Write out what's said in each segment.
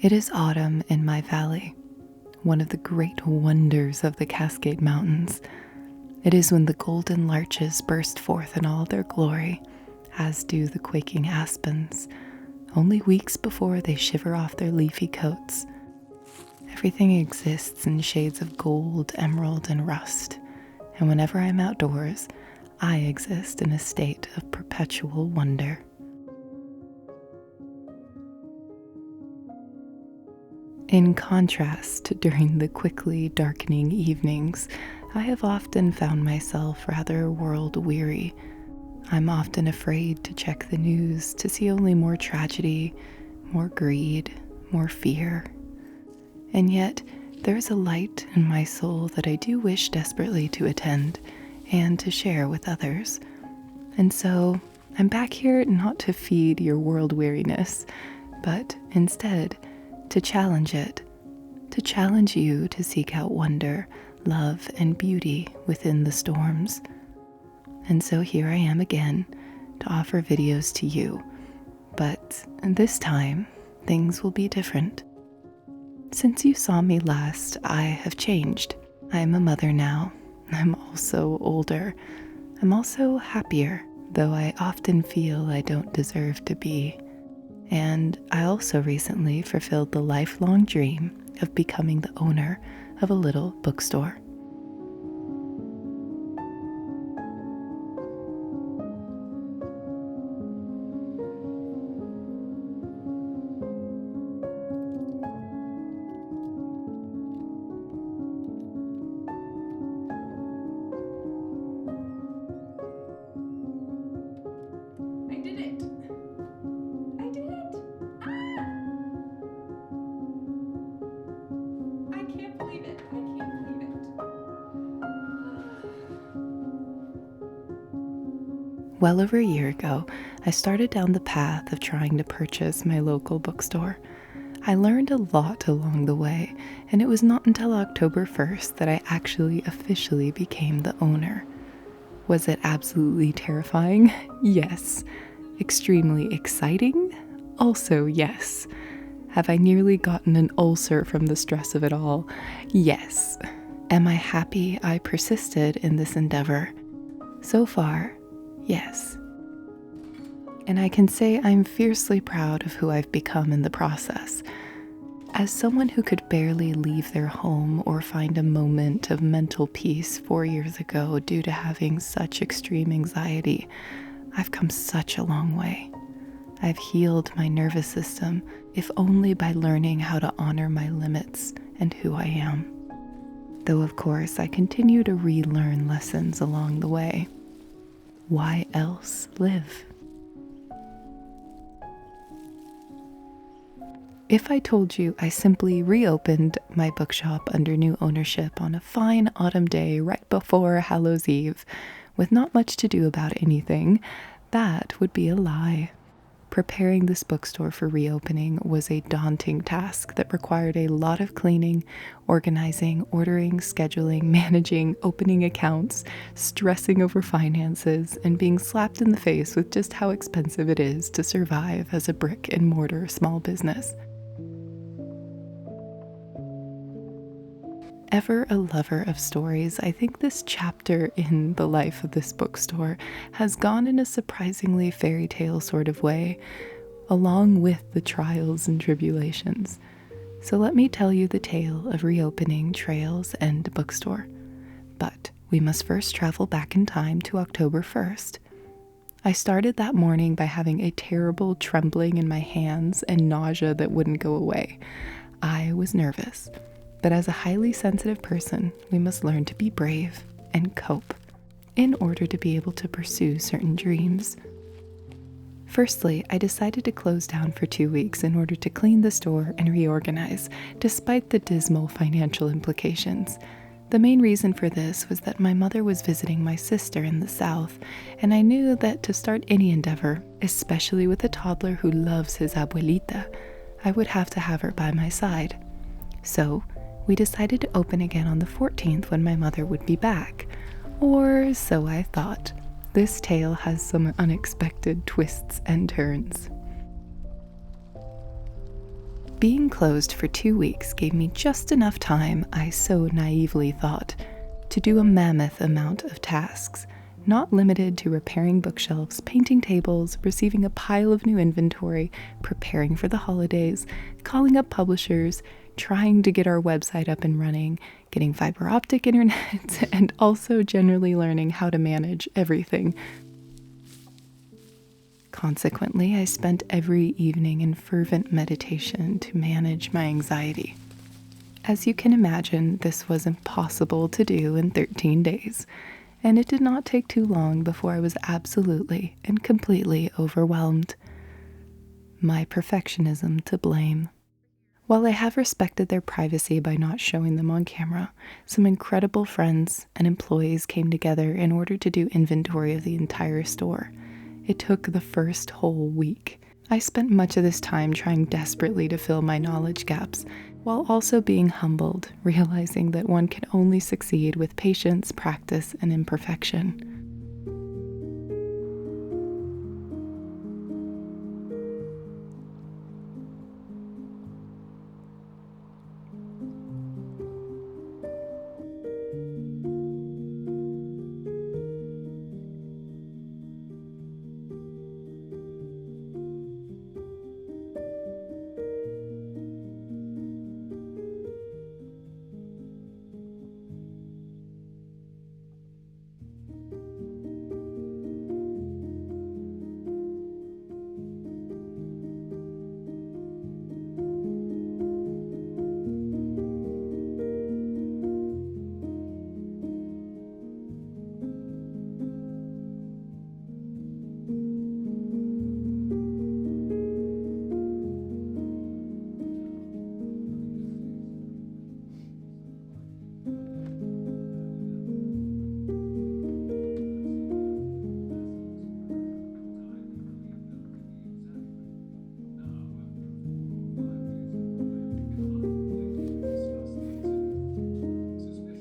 It is autumn in my valley, one of the great wonders of the Cascade Mountains. It is when the golden larches burst forth in all their glory, as do the quaking aspens, only weeks before they shiver off their leafy coats. Everything exists in shades of gold, emerald, and rust, and whenever I'm outdoors, I exist in a state of perpetual wonder. In contrast, during the quickly darkening evenings, I have often found myself rather world-weary. I'm often afraid to check the news to see only more tragedy, more greed, more fear. And yet, there is a light in my soul that I do wish desperately to attend and to share with others. And so, I'm back here not to feed your world weariness, but instead to challenge it, to challenge you to seek out wonder, love, and beauty within the storms. And so here I am again to offer videos to you, but this time things will be different. Since you saw me last, I have changed. I'm a mother now. I'm also older. I'm also happier, though I often feel I don't deserve to be. And I also recently fulfilled the lifelong dream of becoming the owner of a little bookstore. I did it! I did it! Ah! I can't believe it. I can't believe it. Well over a year ago, I started down the path of trying to purchase my local bookstore. I learned a lot along the way, and it was not until October 1st that I actually officially became the owner. Was it absolutely terrifying? Yes. Extremely exciting? Also yes. Have I nearly gotten an ulcer from the stress of it all? Yes. Am I happy I persisted in this endeavor? So far, yes. And I can say I'm fiercely proud of who I've become in the process. As someone who could barely leave their home or find a moment of mental peace 4 years ago due to having such extreme anxiety, I've come such a long way. I've healed my nervous system, if only by learning how to honor my limits and who I am. Though of course I continue to relearn lessons along the way. Why else live? If I told you I simply reopened my bookshop under new ownership on a fine autumn day right before Hallows Eve, with not much to do about anything, that would be a lie. Preparing this bookstore for reopening was a daunting task that required a lot of cleaning, organizing, ordering, scheduling, managing, opening accounts, stressing over finances, and being slapped in the face with just how expensive it is to survive as a brick and mortar small business. Ever a lover of stories, I think this chapter in the life of this bookstore has gone in a surprisingly fairy tale sort of way, along with the trials and tribulations. So let me tell you the tale of reopening Trails End Bookstore. But we must first travel back in time to October 1st. I started that morning by having a terrible trembling in my hands and nausea that wouldn't go away. I was nervous. But as a highly sensitive person, we must learn to be brave and cope in order to be able to pursue certain dreams. Firstly, I decided to close down for 2 weeks in order to clean the store and reorganize, despite the dismal financial implications. The main reason for this was that my mother was visiting my sister in the South, and I knew that to start any endeavor, especially with a toddler who loves his abuelita, I would have to have her by my side. So, we decided to open again on the 14th when my mother would be back. Or so I thought. This tale has some unexpected twists and turns. Being closed for 2 weeks gave me just enough time, I so naively thought, to do a mammoth amount of tasks, not limited to repairing bookshelves, painting tables, receiving a pile of new inventory, preparing for the holidays, calling up publishers, trying to get our website up and running, getting fiber optic internet, and also generally learning how to manage everything. Consequently, I spent every evening in fervent meditation to manage my anxiety. As you can imagine, this was impossible to do in 13 days, and it did not take too long before I was absolutely and completely overwhelmed. My perfectionism to blame. While I have respected their privacy by not showing them on camera, some incredible friends and employees came together in order to do inventory of the entire store. It took the first whole week. I spent much of this time trying desperately to fill my knowledge gaps, while also being humbled, realizing that one can only succeed with patience, practice, and imperfection.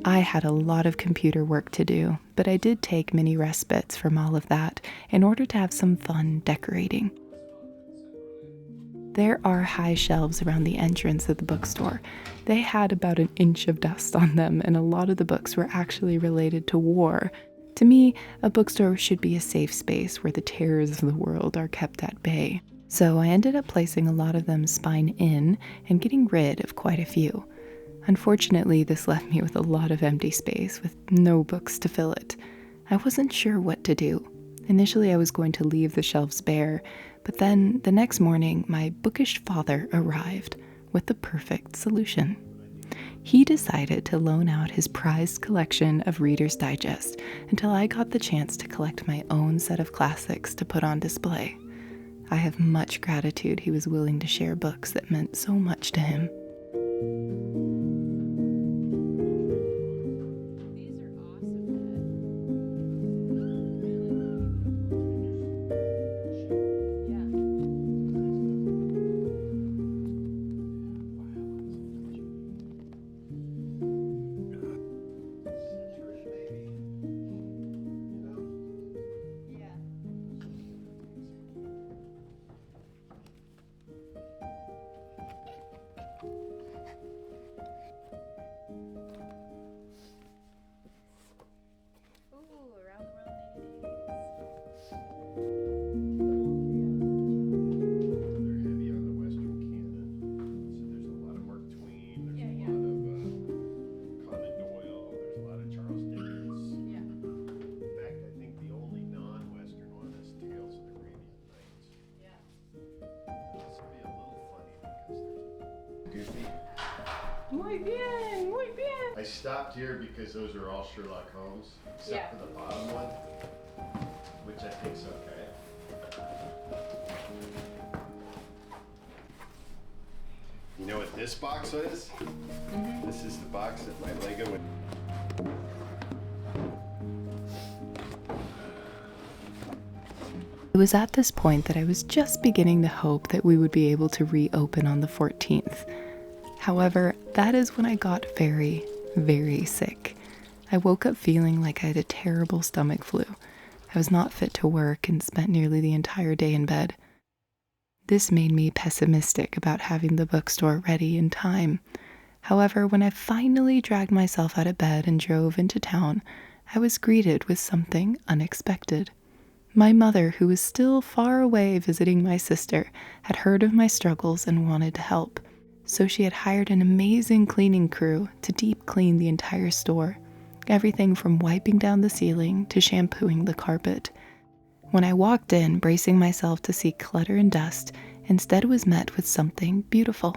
I had a lot of computer work to do, but I did take many respites from all of that in order to have some fun decorating. There are high shelves around the entrance of the bookstore. They had about an inch of dust on them, and a lot of the books were actually related to war. To me, a bookstore should be a safe space where the terrors of the world are kept at bay. So I ended up placing a lot of them spine in and getting rid of quite a few. Unfortunately, this left me with a lot of empty space with no books to fill it. I wasn't sure what to do. Initially, I was going to leave the shelves bare, but then the next morning, my bookish father arrived with the perfect solution. He decided to loan out his prized collection of Reader's Digest until I got the chance to collect my own set of classics to put on display. I have much gratitude he was willing to share books that meant so much to him. Muy bien, muy bien. I stopped here because those are all Sherlock Holmes, except for the bottom one, which I think's okay. You know what this box is? Mm-hmm. This is the box that my Lego would. It was at this point that I was just beginning to hope that we would be able to reopen on the 14th. However, that is when I got very, very sick. I woke up feeling like I had a terrible stomach flu. I was not fit to work and spent nearly the entire day in bed. This made me pessimistic about having the bookstore ready in time. However, when I finally dragged myself out of bed and drove into town, I was greeted with something unexpected. My mother, who was still far away visiting my sister, had heard of my struggles and wanted to help. So she had hired an amazing cleaning crew to deep clean the entire store. Everything from wiping down the ceiling to shampooing the carpet. When I walked in, bracing myself to see clutter and dust, instead was met with something beautiful.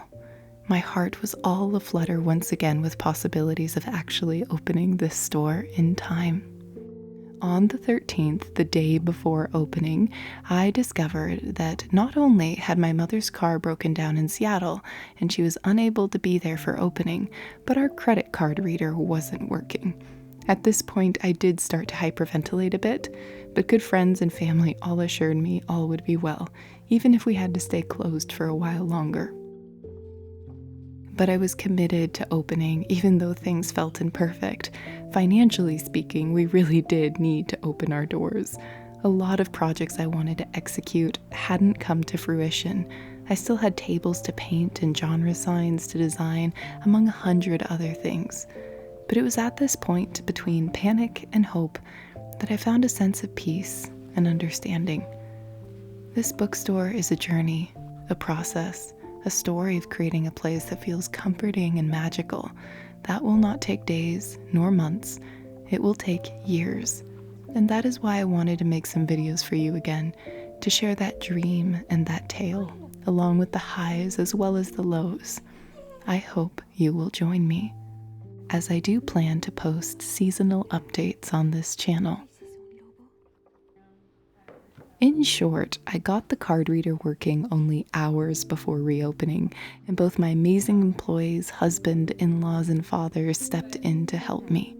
My heart was all aflutter once again with possibilities of actually opening this store in time. On the 13th, the day before opening, I discovered that not only had my mother's car broken down in Seattle and she was unable to be there for opening, but our credit card reader wasn't working. At this point, I did start to hyperventilate a bit, but good friends and family all assured me all would be well, even if we had to stay closed for a while longer. But I was committed to opening, even though things felt imperfect. Financially speaking, we really did need to open our doors. A lot of projects I wanted to execute hadn't come to fruition. I still had tables to paint and genre signs to design, among 100 other things. But it was at this point, between panic and hope, that I found a sense of peace and understanding. This bookstore is a journey, a process, a story of creating a place that feels comforting and magical. That will not take days nor months. It will take years. And that is why I wanted to make some videos for you again, to share that dream and that tale, along with the highs as well as the lows. I hope you will join me, as I do plan to post seasonal updates on this channel. In short, I got the card reader working only hours before reopening, and both my amazing employees, husband, in-laws, and father stepped in to help me.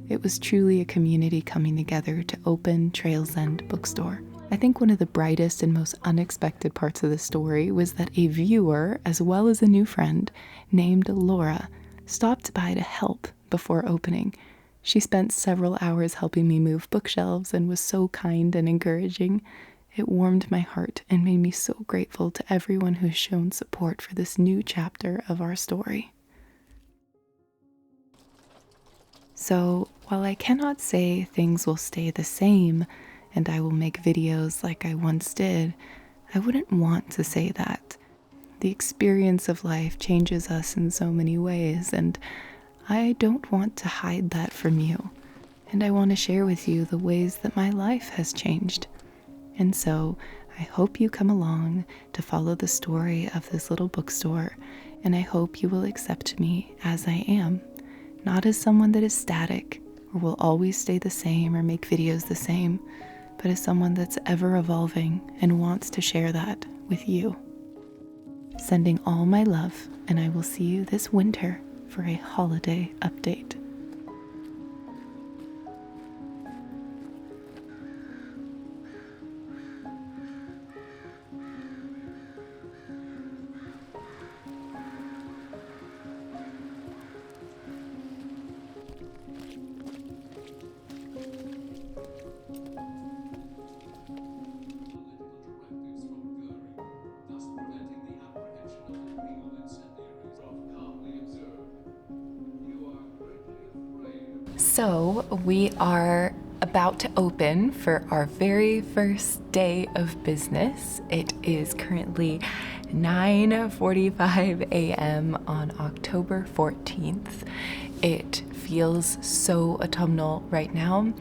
It was truly a community coming together to open Trails End Bookstore. I think one of the brightest and most unexpected parts of the story was that a viewer, as well as a new friend, named Laura, stopped by to help before opening. She spent several hours helping me move bookshelves and was so kind and encouraging. It warmed my heart and made me so grateful to everyone who has shown support for this new chapter of our story. So, while I cannot say things will stay the same and I will make videos like I once did, I wouldn't want to say that. The experience of life changes us in so many ways, and I don't want to hide that from you, and I want to share with you the ways that my life has changed. And so I hope you come along to follow the story of this little bookstore, and I hope you will accept me as I am, not as someone that is static or will always stay the same or make videos the same, but as someone that's ever evolving and wants to share that with you. Sending all my love, and I will see you this winter for a holiday update. So we are about to open for our very first day of business. It is currently 9:45 a.m. on October 14th. It feels so autumnal right now.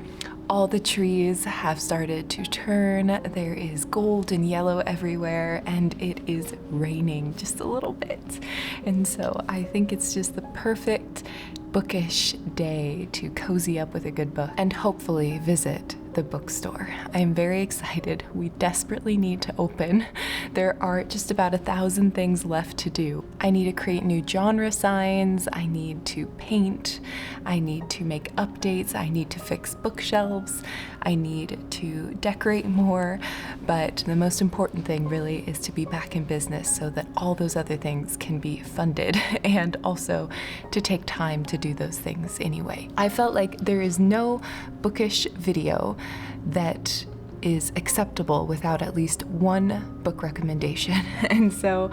All the trees have started to turn. There is gold and yellow everywhere, and it is raining just a little bit. And so I think it's just the perfect bookish day to cozy up with a good book and hopefully visit the bookstore. I am very excited. We desperately need to open. There are just about 1,000 things left to do. I need to create new genre signs. I need to paint. I need to make updates. I need to fix bookshelves. I need to decorate more. But the most important thing really is to be back in business so that all those other things can be funded and also to take time to do those things anyway. I felt like there is no bookish video that is acceptable without at least one book recommendation. And so,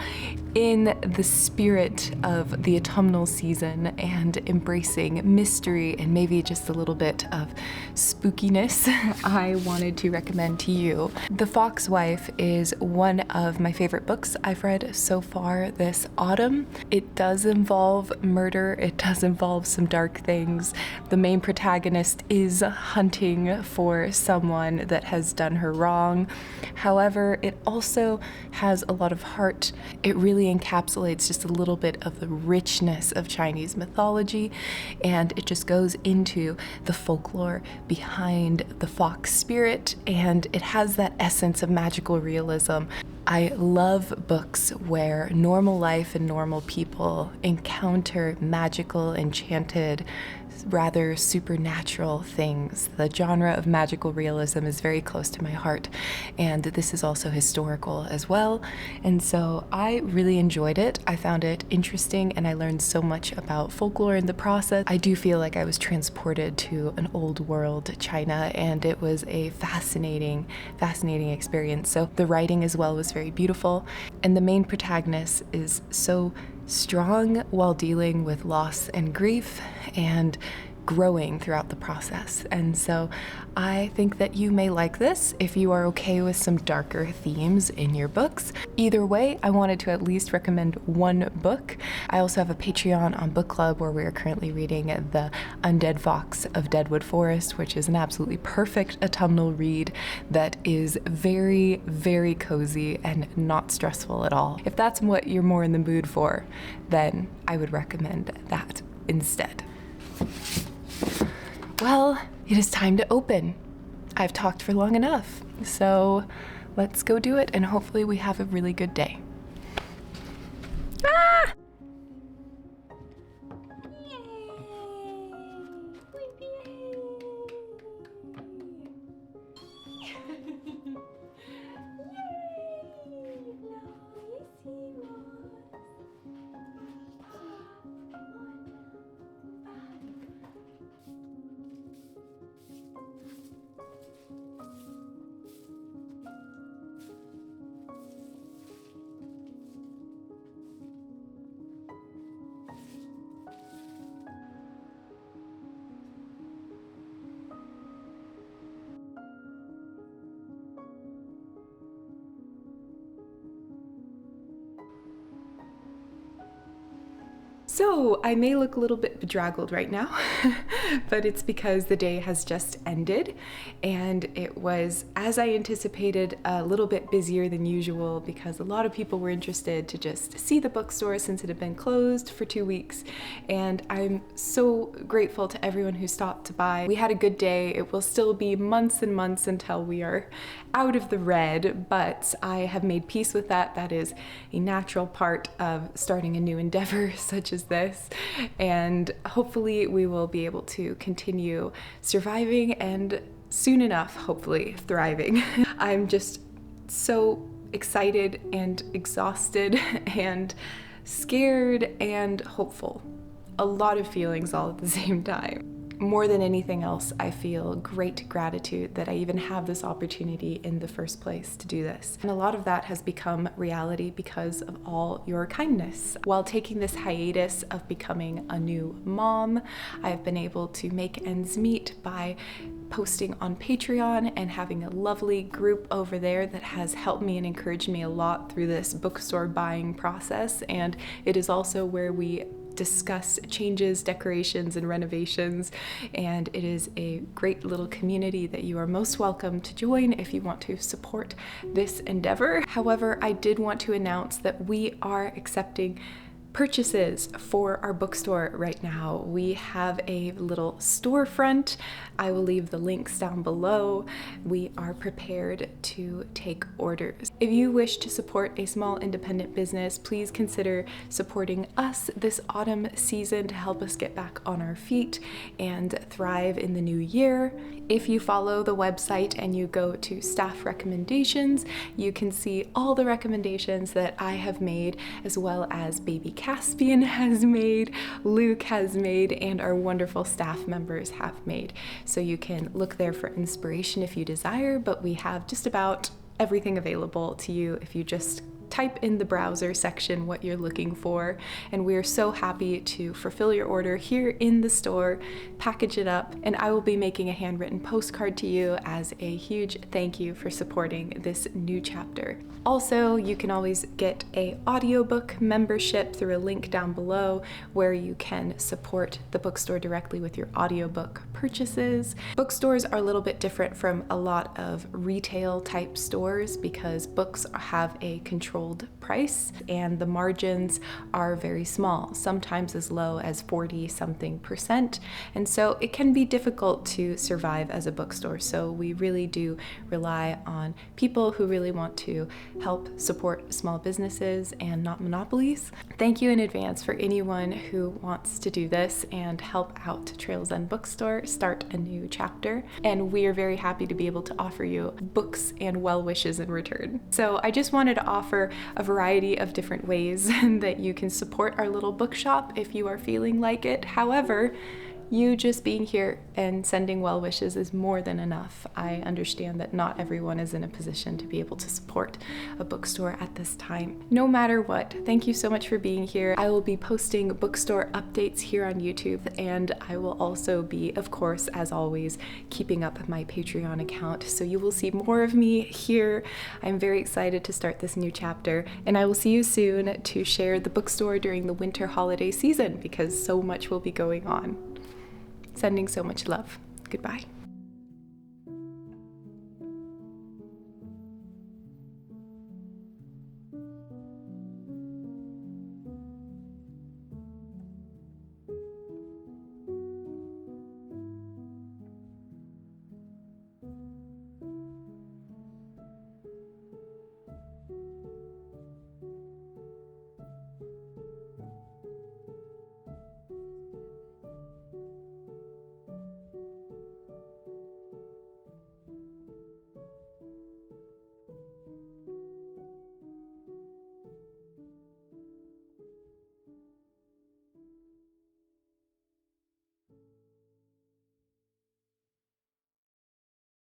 in the spirit of the autumnal season and embracing mystery and maybe just a little bit of spookiness, I wanted to recommend to you The Fox Wife is one of my favorite books I've read so far this autumn. It does involve murder, it does involve some dark things. The main protagonist is hunting for someone that has done her wrong. However, it also has a lot of heart. It really encapsulates just a little bit of the richness of Chinese mythology, and it just goes into the folklore behind the fox spirit, and it has that essence of magical realism. I love books where normal life and normal people encounter magical, enchanted, rather supernatural things. The genre of magical realism is very close to my heart, and this is also historical as well. And so I really enjoyed it. I found it interesting, and I learned so much about folklore in the process. I do feel like I was transported to an old world China, and it was a fascinating experience. So the writing as well was very beautiful, and the main protagonist is so strong while dealing with loss and grief and growing throughout the process. And so I think that you may like this if you are okay with some darker themes in your books. Either way, I wanted to at least recommend one book. I also have a Patreon on book club where we are currently reading The Undead Fox of Deadwood Forest, which is an absolutely perfect autumnal read that is very, very cozy and not stressful at all. If that's what you're more in the mood for, then I would recommend that instead. Well, it is time to open. I've talked for long enough, so let's go do it, and hopefully we have a really good day. Ah! So I may look a little bit bedraggled right now, but it's because the day has just ended, and it was, as I anticipated, a little bit busier than usual because a lot of people were interested to just see the bookstore since it had been closed for 2 weeks, and I'm so grateful to everyone who stopped to buy. We had a good day. It will still be months and months until we are out of the red, but I have made peace with that. That is a natural part of starting a new endeavor such as this, and hopefully we will be able to continue surviving and soon enough, hopefully thriving. I'm just so excited and exhausted and scared and hopeful. A lot of feelings all at the same time. More than anything else, I feel great gratitude that I even have this opportunity in the first place to do this. And a lot of that has become reality because of all your kindness. While taking this hiatus of becoming a new mom, I've been able to make ends meet by posting on Patreon and having a lovely group over there that has helped me and encouraged me a lot through this bookstore buying process. And it is also where we discuss changes, decorations, and renovations, and it is a great little community that you are most welcome to join if you want to support this endeavor. However, I did want to announce that we are accepting purchases for our bookstore right now. We have a little storefront. I will leave the links down below. We are prepared to take orders. If you wish to support a small independent business, please consider supporting us this autumn season to help us get back on our feet and thrive in the new year. If you follow the website and you go to staff recommendations, you can see all the recommendations that I have made, as well as baby Caspian has made, Luke has made, and our wonderful staff members have made. So you can look there for inspiration if you desire, but we have just about everything available to you if you just type in the browser section what you're looking for. And we are so happy to fulfill your order here in the store, package it up, and I will be making a handwritten postcard to you as a huge thank you for supporting this new chapter. Also, you can always get a audiobook membership through a link down below where you can support the bookstore directly with your audiobook purchases. Bookstores are a little bit different from a lot of retail type stores because books have a controlled price and the margins are very small, sometimes as low as 40-something%. And so it can be difficult to survive as a bookstore. So we really do rely on people who really want to help support small businesses and not monopolies. Thank you in advance for anyone who wants to do this and help out Trails End Bookstore start a new chapter. And we are very happy to be able to offer you books and well wishes in return. So I just wanted to offer a variety of different ways that you can support our little bookshop if you are feeling like it. However, you just being here and sending well wishes is more than enough. I understand that not everyone is in a position to be able to support a bookstore at this time. No matter what, thank you so much for being here. I will be posting bookstore updates here on YouTube, and I will also be, of course, as always, keeping up my Patreon account. So you will see more of me here. I'm very excited to start this new chapter, and I will see you soon to share the bookstore during the winter holiday season because so much will be going on. Sending so much love. Goodbye.